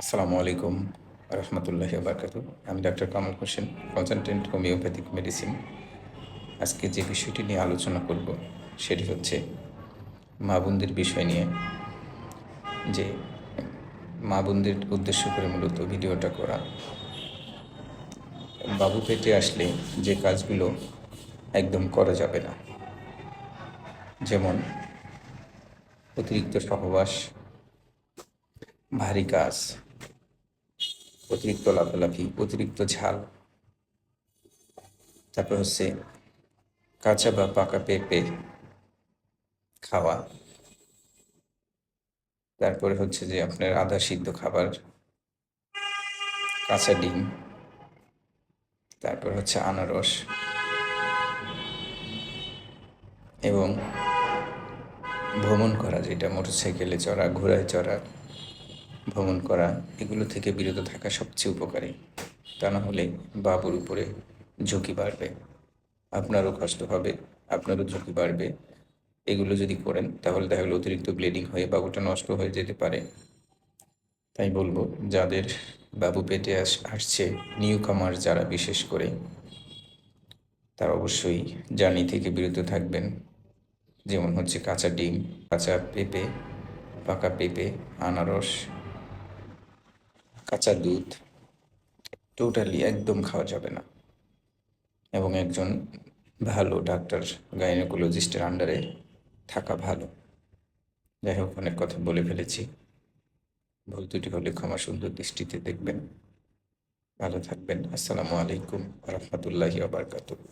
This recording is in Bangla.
আসসালামু আলাইকুম রহমতুল্লাহি বারকাতু। আমি doctor Kamal Hossain, consultant homeopathic medicine. আজকে যে বিষয়টি নিয়ে আলোচনা করব সেটি হচ্ছে মা বোনদের বিষয় নিয়ে, যে মা বোনদের উদ্দেশ্য করে মূলত ভিডিওটা করা। বাবু পেটে আসলে যে কাজগুলো একদম করা যাবে না, যেমন অতিরিক্ত সহবাস, ভারী কাজ, অতিরিক্ত লাফালাফি, অতিরিক্ত ঝাল, তারপর হচ্ছে কাঁচা বা পাকা পেঁপে খাওয়া, তারপরে হচ্ছে যে আপনার আধা সিদ্ধ খাবার, কাঁচা ডিম, তারপর হচ্ছে আনারস এবং ভ্রমণ করা, যেটা মোটরসাইকেলে চড়া, ঘোড়ায় চড়া, ভ্রমণ করা, এগুলো থেকে বিরত থাকা সবচেয়ে উপকারী। তা না হলে বাবুর উপরে ঝুঁকি বাড়বে, আপনারও কষ্ট হবে, আপনারও ঝুঁকি বাড়বে। এগুলো যদি করেন তাহলে দেখা গেলো অতিরিক্ত ব্লিডিং হয়ে বাবুটা নষ্ট হয়ে যেতে পারে। তাই বলবো, যাদের বাবু পেটে আসছে, নিউ কামার যারা বিশেষ করে, তারা অবশ্যই জার্নি থেকে বিরত থাকবেন। যেমন হচ্ছে কাঁচা ডিম, কাঁচা পেঁপে, পাকা পেঁপে, আনারস, কাঁচা দুধ টোটালি একদম খাওয়া যাবে না। এবং একজন ভালো ডাক্তার, গাইনোকোলজিস্টের আন্ডারে থাকা ভালো। যাই হোক, অনেক কথা বলে ফেলেছি, ভুল ত্রুটি হলে ক্ষমা সুন্দর দৃষ্টিতে দেখবেন। ভালো থাকবেন। আসসালামু আলাইকুম রহমতুল্লাহি বারকাতুহু।